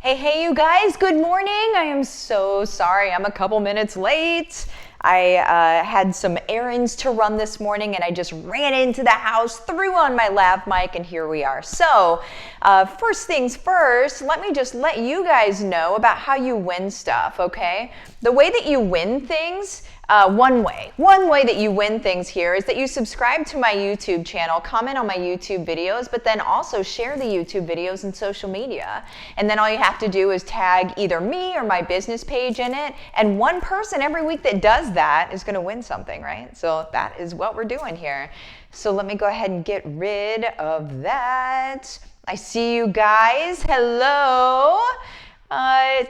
Hey, you guys, good morning. I am so sorry I'm a couple minutes late. I had some errands to run this morning and I just ran into the house, threw on my lav mic, and here we are. So, first things first, let me just let you guys know about how you win stuff, okay? The way that you win things, one way that you win things here is that you subscribe to my YouTube channel, comment on my YouTube videos, but then also share the YouTube videos in social media. And then all you have to do is tag either me or my business page in it, and one person every week that does that is going to win something, right? So that is what we're doing here. So let me go ahead and get rid of that. I see you guys. Hello.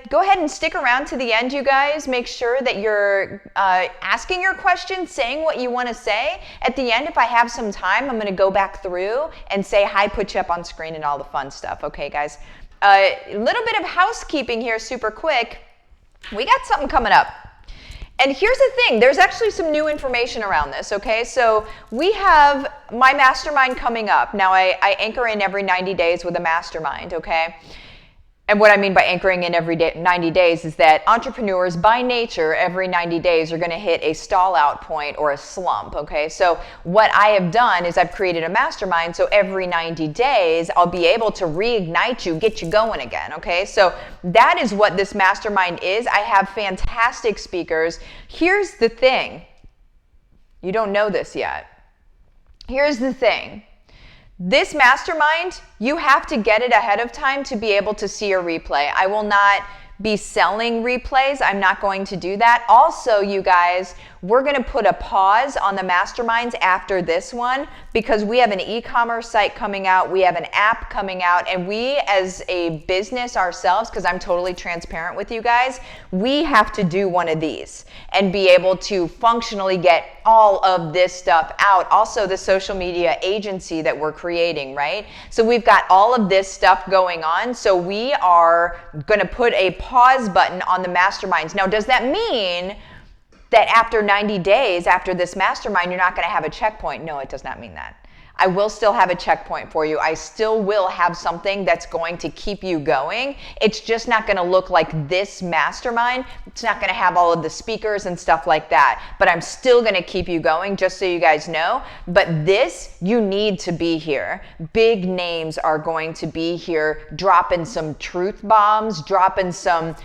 Go ahead and stick around to the end, you guys. Make sure that you're asking your questions, saying what you want to say. At the end, if I have some time, I'm going to go back through and say hi, put you up on screen, and all the fun stuff. Okay, guys? A little bit of housekeeping here, super quick. We got something coming up. And here's the thing. There's actually some new information around this, okay? So we have my mastermind coming up. Now, I anchor in every 90 days with a mastermind, okay? And what I mean by anchoring in every 90 days is that entrepreneurs by nature every 90 days are going to hit a stall out point or a slump, okay? So what I have done is I've created a mastermind, so every 90 days I'll be able to reignite you, get you going again, okay? So that is what this mastermind is. I have fantastic speakers. Here's the thing. You don't know this yet. Here's the thing. This mastermind, you have to get it ahead of time to be able to see a replay. I will not be selling replays. I'm not going to do that. Also, you guys, we're going to put a pause on the masterminds after this one because we have an e-commerce site coming out, we have an app coming out, and we as a business ourselves, because I'm totally transparent with you guys, we have to do one of these and be able to functionally get all of this stuff out. Also, the social media agency that we're creating, right? So we've got all of this stuff going on. So we are going to put a pause button on the masterminds. Now, does that mean that after 90 days, after this mastermind, you're not going to have a checkpoint? No, it does not mean that. I will still have a checkpoint for you. I still will have something that's going to keep you going. It's just not going to look like this mastermind. It's not going to have all of the speakers and stuff like that. But I'm still going to keep you going, just so you guys know. But this, you need to be here. Big names are going to be here, dropping some truth bombs, dropping some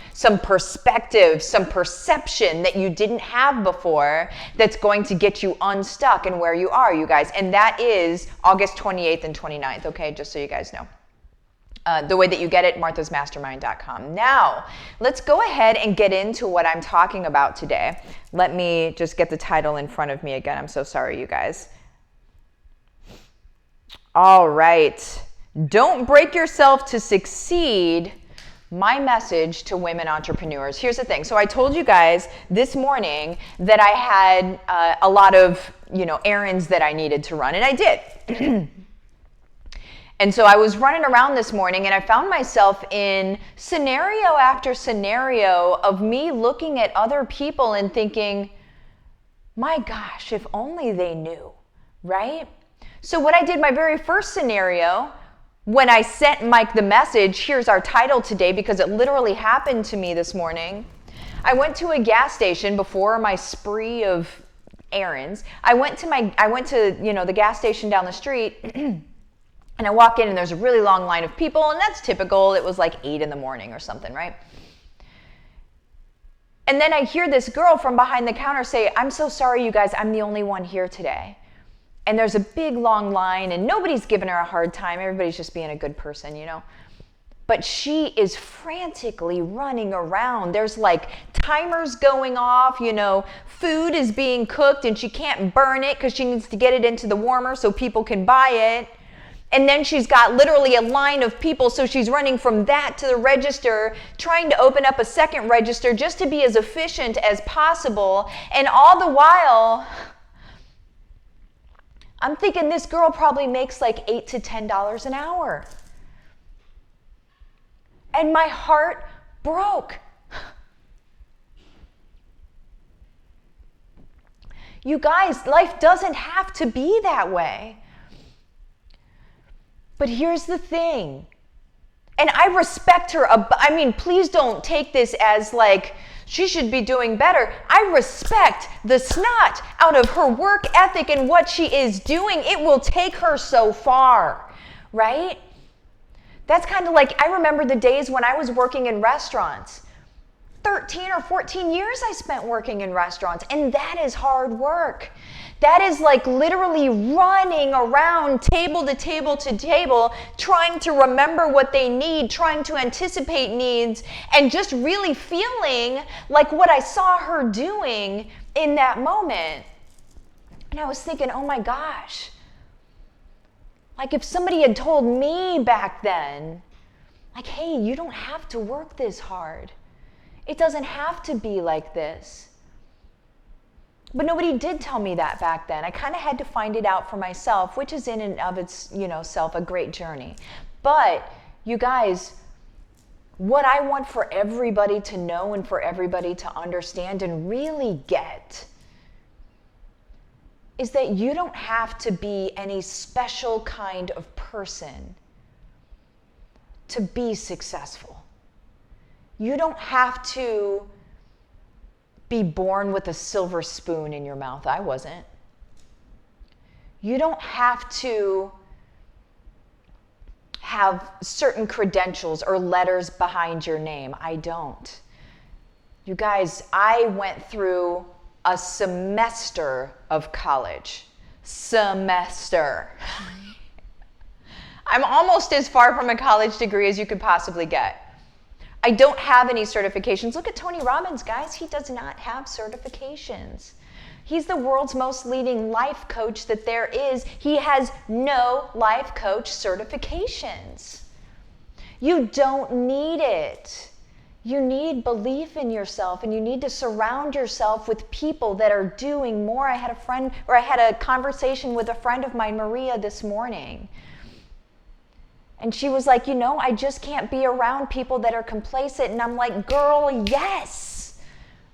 perspective, some perception that you didn't have before that's going to get you unstuck in where you are, you guys. And that is August 28th and 29th, okay, just so you guys know. The way that you get it, marthasmastermind.com. Now, let's go ahead and get into what I'm talking about today. Let me just get the title in front of me again. I'm so sorry, you guys. All right. Don't break yourself to succeed. My message to women entrepreneurs. Here's the thing. So I told you guys this morning that I had a lot of, errands that I needed to run, and I did. And so I was running around this morning and I found myself in scenario after scenario of me looking at other people and thinking, my gosh, if only they knew, right? So what I did, my very first scenario, when I sent Mike the message, here's our title today because it literally happened to me this morning. I went to a gas station before my spree of errands. I went to the gas station down the street and I walk in and there's a really long line of people, and that's typical. It was like 8 in the morning or something, right? And then I hear this girl from behind the counter say, I'm so sorry, you guys, I'm the only one here today. And there's a big long line and nobody's giving her a hard time. Everybody's just being a good person, But she is frantically running around. There's like timers going off, food is being cooked and she can't burn it because she needs to get it into the warmer so people can buy it. And then she's got literally a line of people, so she's running from that to the register, trying to open up a second register just to be as efficient as possible. And all the while, I'm thinking this girl probably makes like $8 to $10 an hour. And my heart broke. You guys, life doesn't have to be that way. But here's the thing. And I respect her. I mean, please don't take this as like, she should be doing better. I respect the snot out of her work ethic and what she is doing. It will take her so far, right? That's kind of like, I remember the days when I was working in restaurants. 13 or 14 years I spent working in restaurants, and that is hard work. That is like literally running around table to table to table, trying to remember what they need, trying to anticipate needs, and just really feeling like what I saw her doing in that moment. And I was thinking, oh my gosh, like if somebody had told me back then, like, hey, you don't have to work this hard. It doesn't have to be like this. But nobody did tell me that back then. I kind of had to find it out for myself, which is in and of itself a great journey. But you guys, what I want for everybody to know and for everybody to understand and really get is that you don't have to be any special kind of person to be successful. You don't have to be born with a silver spoon in your mouth. I wasn't. You don't have to have certain credentials or letters behind your name. I don't. You guys, I went through a semester of college. Semester. I'm almost as far from a college degree as you could possibly get. I don't have any certifications. Look at Tony Robbins, guys. He does not have certifications. He's the world's most leading life coach that there is. He has no life coach certifications. You don't need it. You need belief in yourself, and you need to surround yourself with people that are doing more. I had a conversation with a friend of mine, Maria, this morning. And she was like, I just can't be around people that are complacent. And I'm like, girl, yes,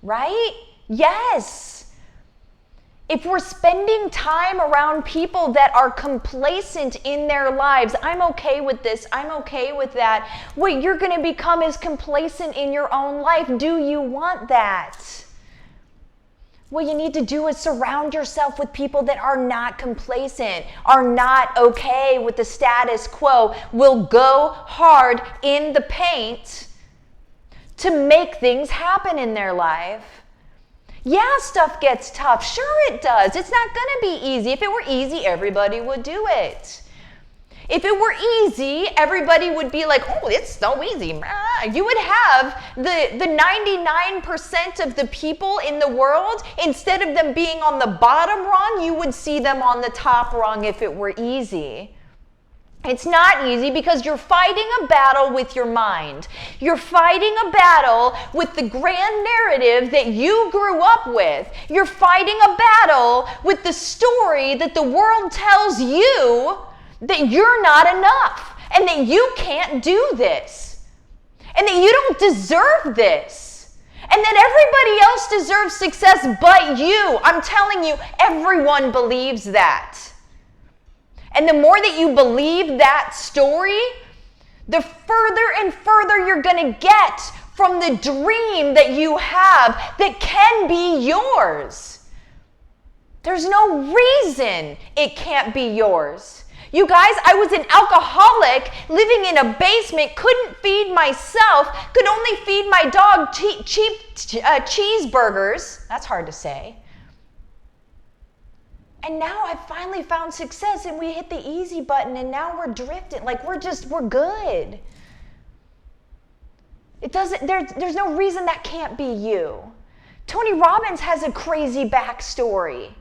right? Yes. If we're spending time around people that are complacent in their lives, I'm okay with this, I'm okay with that. Wait, you're going to become as complacent in your own life. Do you want that? What you need to do is surround yourself with people that are not complacent, are not okay with the status quo, will go hard in the paint to make things happen in their life. Yeah, stuff gets tough. Sure it does. It's not going to be easy. If it were easy, everybody would do it. If it were easy, everybody would be like, oh, it's so easy. You would have the 99% of the people in the world, instead of them being on the bottom rung, you would see them on the top rung if it were easy. It's not easy because you're fighting a battle with your mind. You're fighting a battle with the grand narrative that you grew up with. You're fighting a battle with the story that the world tells you that you're not enough and that you can't do this and that you don't deserve this and that everybody else deserves success but you. I'm telling you, everyone believes that. And the more that you believe that story, the further and further you're going to get from the dream that you have that can be yours. There's no reason it can't be yours. You guys, I was an alcoholic living in a basement, couldn't feed myself, could only feed my dog cheap cheeseburgers. That's hard to say. And now I've finally found success and we hit the easy button and now we're drifting. Like we're good. There's no reason that can't be you. Tony Robbins has a crazy backstory.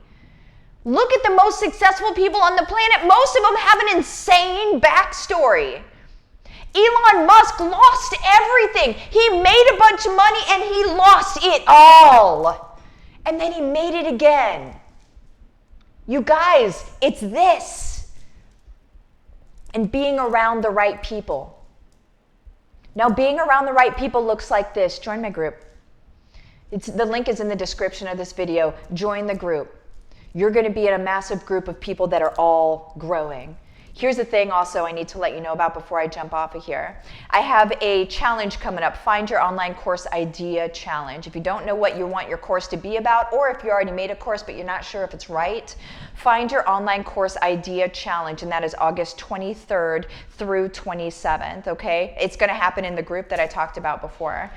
Look at the most successful people on the planet. Most of them have an insane backstory. Elon Musk lost everything. He made a bunch of money and he lost it all. And then he made it again. You guys, it's this. And being around the right people. Now, being around the right people looks like this. Join my group. The link is in the description of this video. Join the group. You're going to be in a massive group of people that are all growing. Here's the thing also I need to let you know about before I jump off of here. I have a challenge coming up, Find Your Online Course Idea Challenge. If you don't know what you want your course to be about, or if you already made a course but you're not sure if it's right, Find Your Online Course Idea Challenge, and that is August 23rd through 27th, okay? It's gonna happen in the group that I talked about before.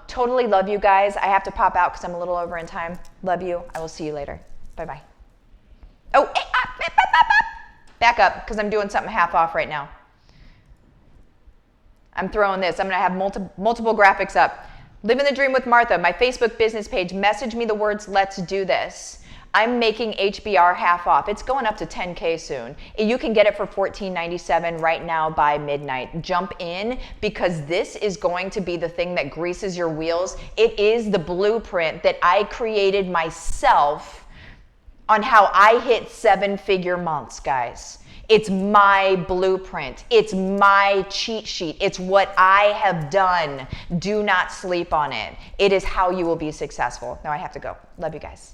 Totally love you guys. I have to pop out because I'm a little over in time. Love you. I will see you later. Bye-bye. Oh, back up, because I'm doing something half off right now. I'm throwing this. I'm going to have multiple graphics up. Livin the Dream with Martha, my Facebook business page. Message me the words, let's do this. I'm making HBR half off. It's going up to 10K soon. You can get it for $14.97 right now by midnight. Jump in, because this is going to be the thing that greases your wheels. It is the blueprint that I created myself on how I hit 7-figure months, guys. It's my blueprint. It's my cheat sheet. It's what I have done. Do not sleep on it. It is how you will be successful. Now I have to go. Love you guys.